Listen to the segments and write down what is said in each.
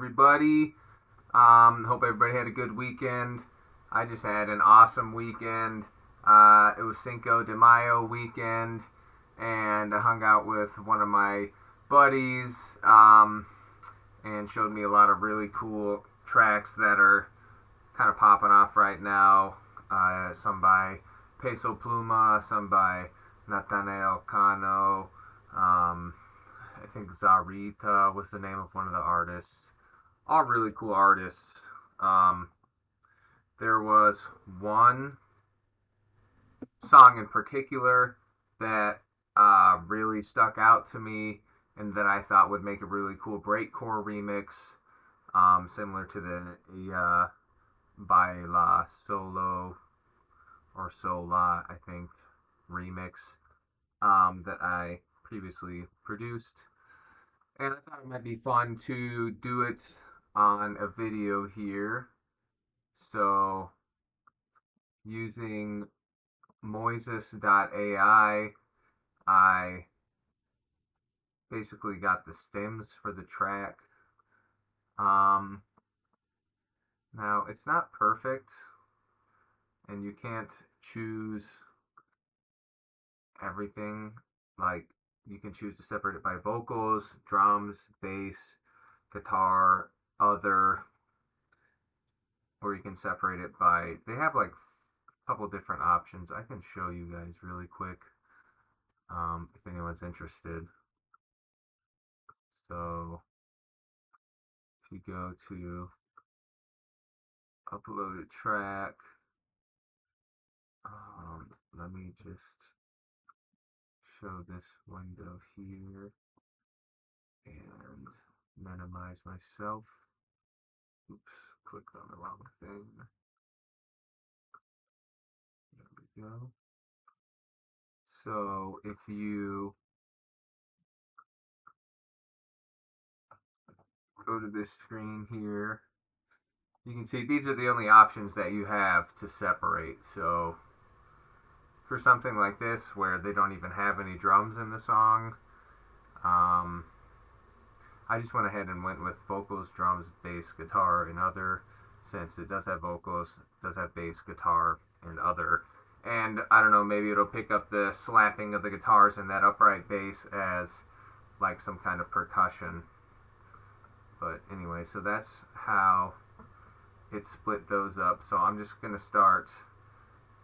everybody. Hope everybody had a good weekend. I just had an awesome weekend. It was Cinco de Mayo weekend, and I hung out with one of my buddies and showed me a lot of really cool tracks that are kind of popping off right now. Some by Peso, Pluma, some by Natanael, Cano. I think Zarita was the name of one of the artists. All really cool artists. There was one song in particular that really stuck out to me and that I thought would make a really cool breakcore remix, similar to the Baila Solo or Sola, I think, remix that I previously produced. And I thought it might be fun to do it on a video here. So, using Moises.ai, I basically got the stems for the track. Now, it's not perfect, and you can't choose everything. Like, you can choose to separate it by vocals, drums, bass, guitar, other, or you can separate it by, they have like a couple different options. I can show you guys really quick if anyone's interested. So if you go to upload a track, let me just show this window here and minimize myself. Oops, clicked on the wrong thing. There we go. So if you go to this screen here, you can see these are the only options that you have to separate. So for something like this where they don't even have any drums in the song, I just went ahead and went with vocals, drums, bass, guitar, and other, since it does have vocals, does have bass, guitar, and other. And I don't know, maybe it'll pick up the slapping of the guitars and that upright bass as like some kind of percussion. But anyway, so that's how it split those up. So I'm just going to start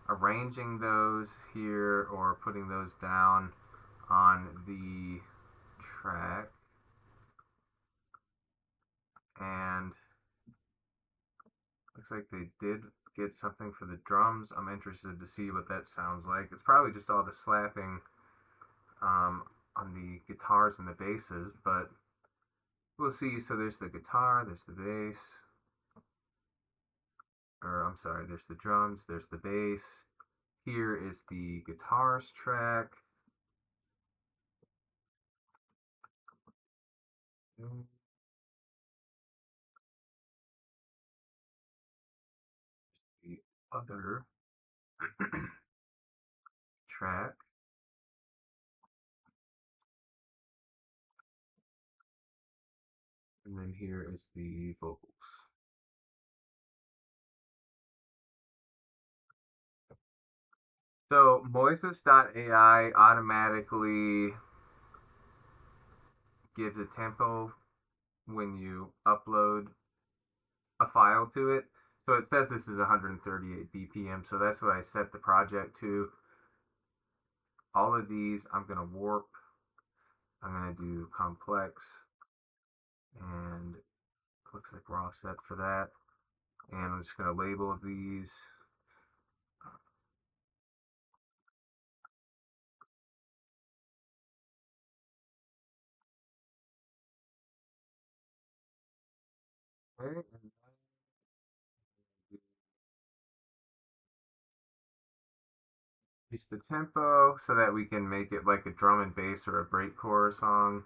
arranging those here, or putting those down on the track. And looks like they did get something for the drums. I'm interested to see what that sounds like. It's probably just all the slapping on the guitars and the basses, but we'll see. So there's the guitar, there's the bass, or I'm sorry, there's the drums, there's the bass. Here is the guitars track. The other track. And then here is the vocals. So Moises.ai automatically gives a tempo when you upload a file to it. So it says this is 138 BPM, so that's what I set the project to. All of these I'm going to warp. I'm going to do complex, and looks like we're all set for that. And I'm just going to label these. Okay. Increase the tempo so that we can make it like a drum and bass or a breakcore song.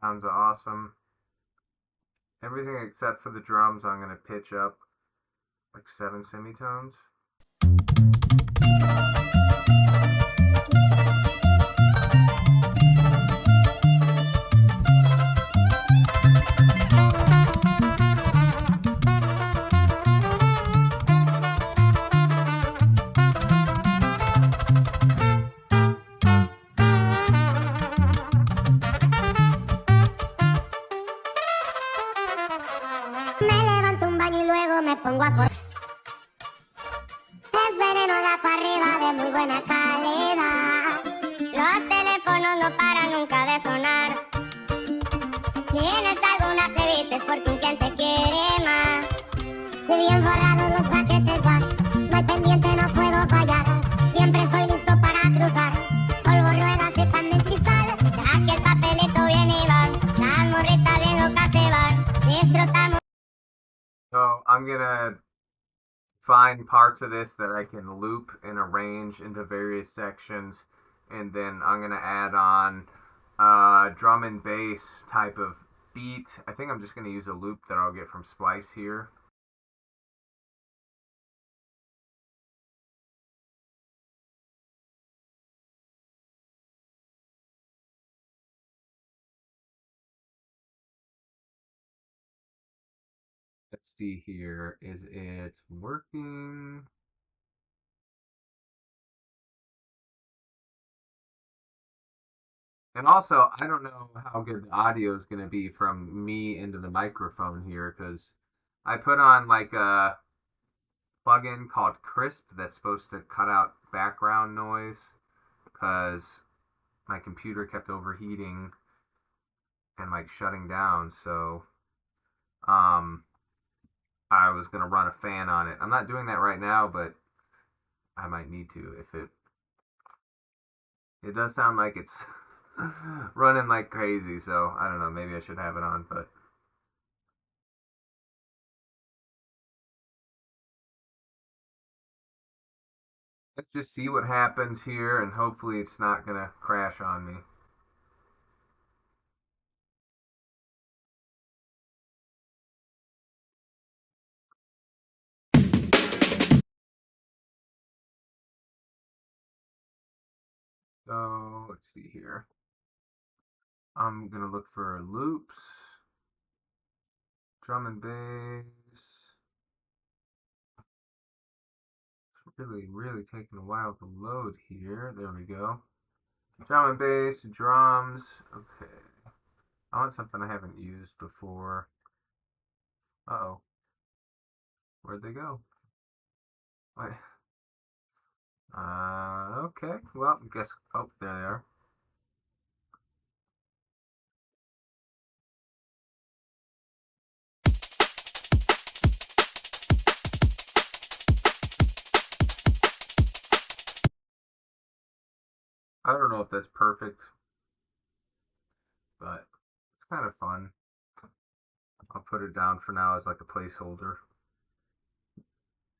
Sounds awesome. Everything except for the drums, I'm going to pitch up like 7 semitones. Me levanto un baño y luego me pongo a Es veneno, da para arriba de muy buena calidad. Los teléfonos no paran nunca de sonar. Tienes alguna plebita es porque un cliente quiere más. Y bien forrados los paquetes van. No hay pendiente, no puedo fallar. Siempre estoy listo para cruzar. Polvo, ruedas y pan de cristal. Ya que el papelito viene y va. Las morritas bien locas se van. Disfrutamos. So I'm going to find parts of this that I can loop and arrange into various sections, and then I'm going to add on drum and bass type of beat. I think I'm just going to use a loop that I'll get from Splice here. Let's see here. Is it working? And also, I don't know how good the audio is going to be from me into the microphone here, because I put on like a plugin called Crisp that's supposed to cut out background noise, because my computer kept overheating and like shutting down. So um, I was going to run a fan on it. I'm not doing that right now, but I might need to if it does sound like it's running like crazy. So I don't know, maybe I should have it on, but let's just see what happens here, and hopefully it's not going to crash on me. So let's see here. I'm going to look for loops, drum and bass. It's really taking a while to load here. There we go. Drum and bass, drums. Okay. I want something I haven't used before. Uh-oh. Where'd they go? Wait. Okay. Well, I guess. Oh, there they are. I don't know if that's perfect, but it's kind of fun. I'll put it down for now as like a placeholder.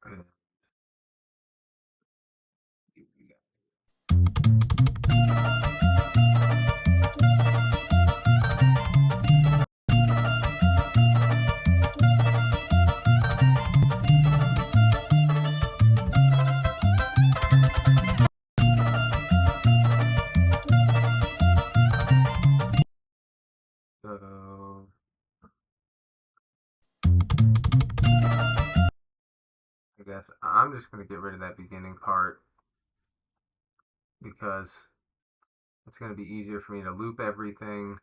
And so I guess I'm just going to get rid of that beginning part because it's going to be easier for me to loop everything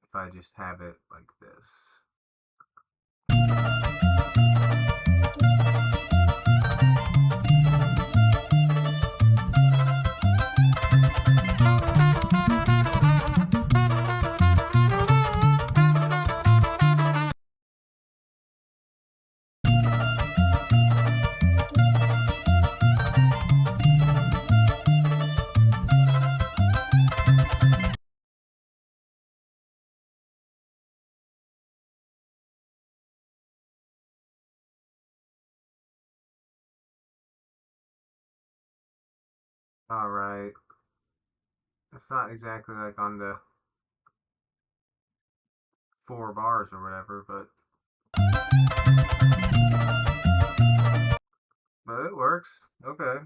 if I just have it like this. All right. It's not exactly like on the 4 bars or whatever, but it works. Okay.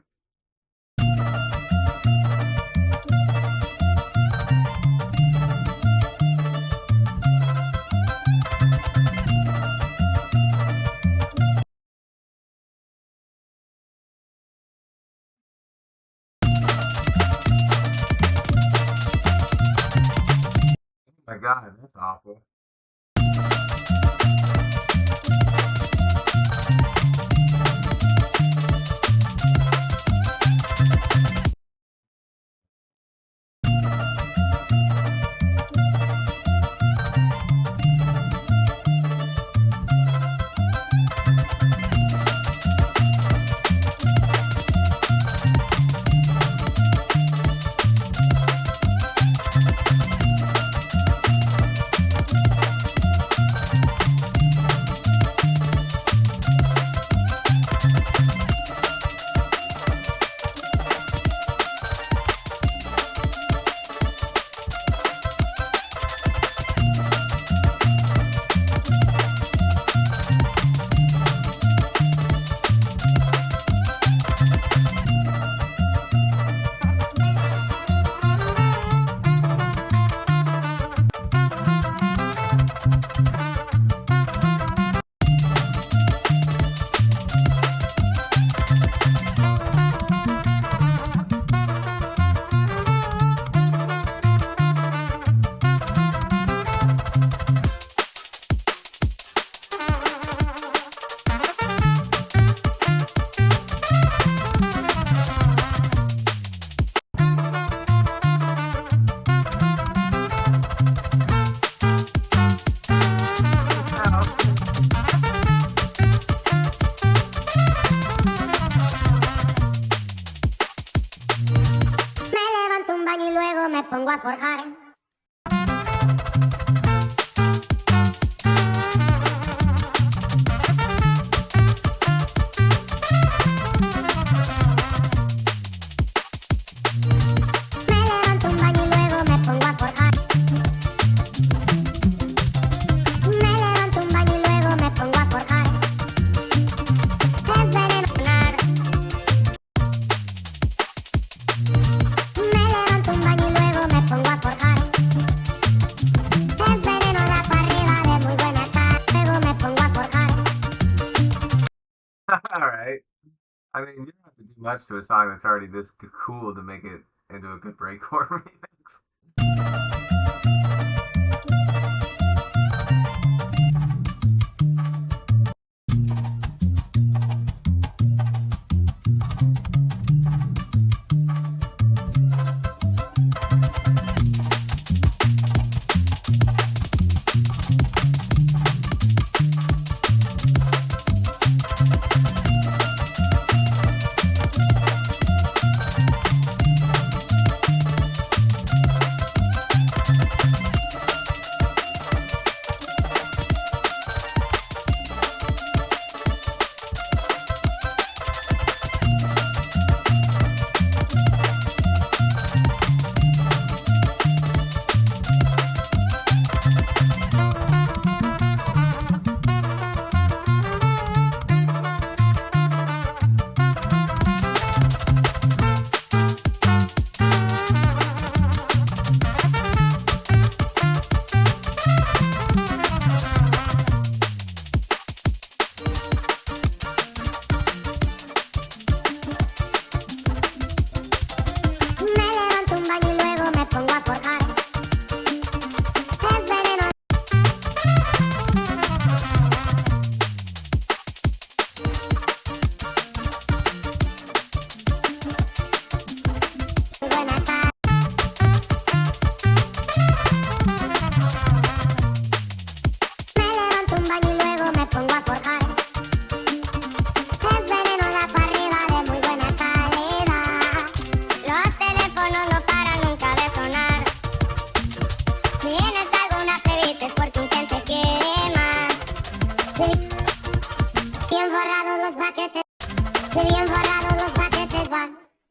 Oh my God, that's awful. Me pongo a forjar. Me levanto un baño y luego me pongo a forjar. Me levanto un baño y luego me pongo a forjar. Es veneno sonar. Me levanto un baño y luego me pongo a forjar. Es veneno da para arriba de muy buena cara. Luego me pongo a forjar. Alright. I mean, you don't have to do much to a song that's already this cool to make it into a good breakcore remix.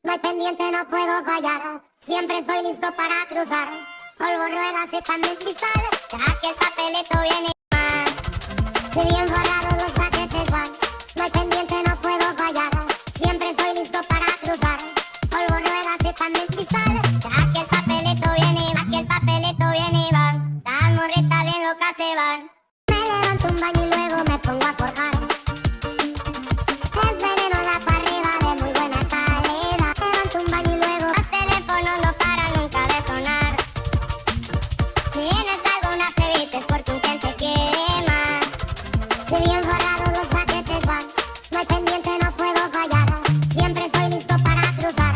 No hay pendiente, no puedo fallar. Siempre estoy listo para cruzar. polvo, ruedas y también cristal. Ya que el papelito viene mal. Si bien forrados los paquetes van, no hay pendiente, no puedo fallar. Siempre estoy listo para cruzar. Polvo, ruedas y también cristal. Ya que el papelito viene, ya que el papelito viene y va. Las morritas bien locas se van. Me levanto un baño y luego me pongo a forjar. Es veneno la pa' arriba de muy buena calidad. Levanto un baño y luego los teléfonos no paran nunca de sonar. Si vienes alguna prevista es porque un cliente quiere más. Si bien forrados los paquetes van, no hay pendiente, no puedo fallar. Siempre estoy listo para cruzar.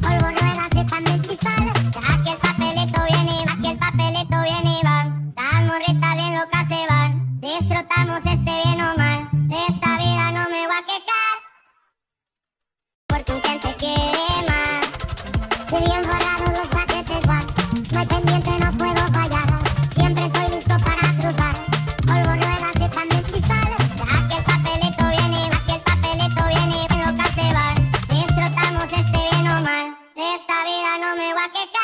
Polvo, ruedas y también cristal. Ya que el papelito viene, ya que el papelito viene y va. Las morritas bien locas se van. Disfrutamos bien o mal. De esta vida no me voy a quejar, porque un cliente quiere más. Si bien forrados los paquetes van, no hay pendiente, no puedo fallar. Siempre estoy listo para cruzar. Polvo, ruedas y también cristal. Ya que el papelito viene, ya que el papelito viene, bien locas se van. Disfrutamos bien o mal. De esta vida no me voy a quejar.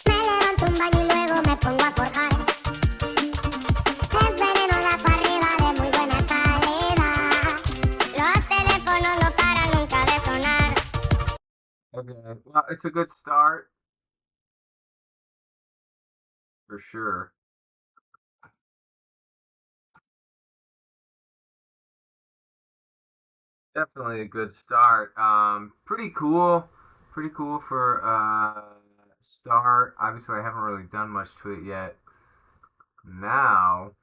Me levanto un baño y luego me pongo a forjar. Es veneno la pa' arriba de muy buena calidad. Los teléfonos no paran nunca de sonar. Okay, well, it's a good start for sure. Definitely a good start. Pretty cool for start. Obviously, I haven't really done much to it yet. Now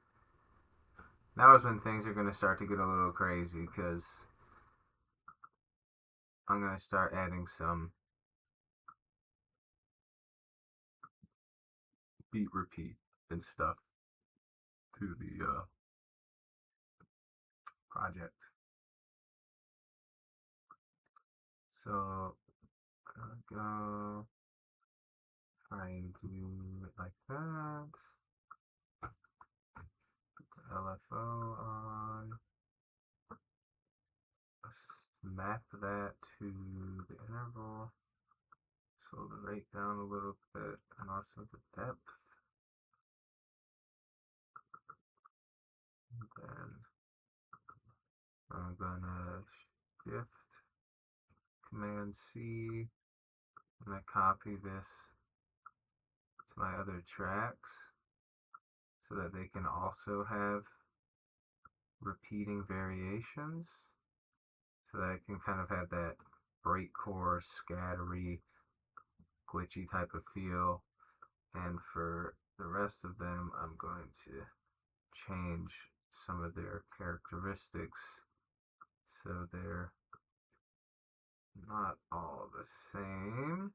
is when things are going to start to get a little crazy, because I'm going to start adding some beat repeat and stuff to the project. So I'm gonna go try and do it like that. Put the LFO on. Let's map that to the interval. Slow the rate down a little bit, and also the depth. And then I'm gonna shift Command C, and I copy this to my other tracks so that they can also have repeating variations, so that I can kind of have that breakcore, scattery, glitchy type of feel. And for the rest of them, I'm going to change some of their characteristics so they're not all the same.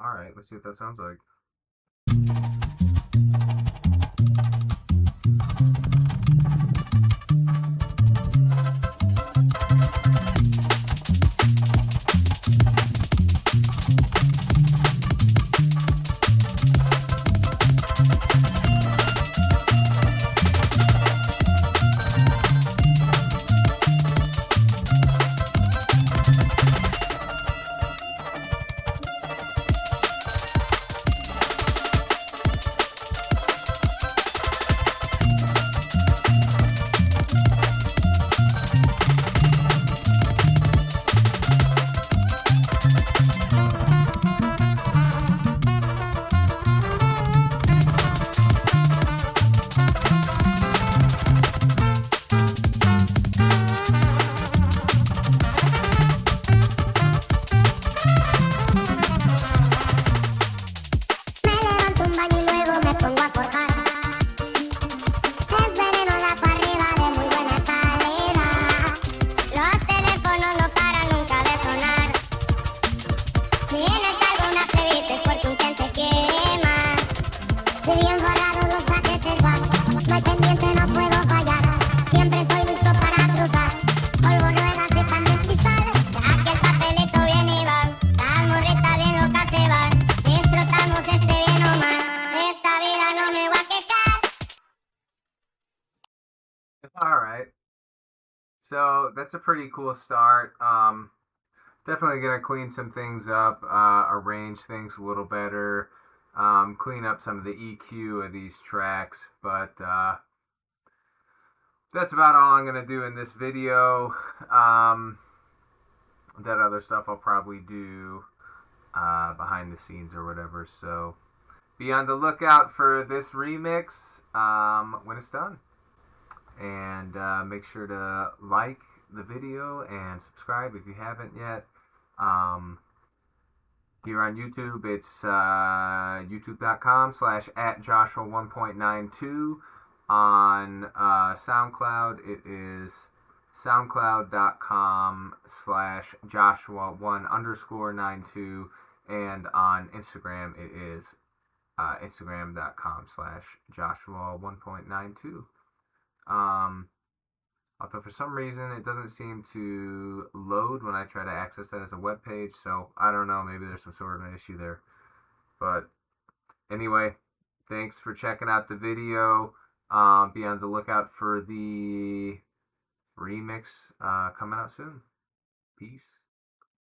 Alright, let's see what that sounds like. All right. So that's a pretty cool start. Definitely gonna clean some things up, arrange things a little better, clean up some of the EQ of these tracks. But that's about all I'm gonna do in this video. That other stuff I'll probably do behind the scenes or whatever. So be on the lookout for this remix when it's done. And make sure to like the video and subscribe if you haven't yet. Here on YouTube, it's youtube.com/@Joshua1.92. On SoundCloud, it is soundcloud.com/Joshua1_92. And on Instagram, it is Instagram.com/Joshua1.92. Although for some reason it doesn't seem to load when I try to access that as a web page, so I don't know, maybe there's some sort of an issue there. But anyway, thanks for checking out the video. Be on the lookout for the remix coming out soon. Peace.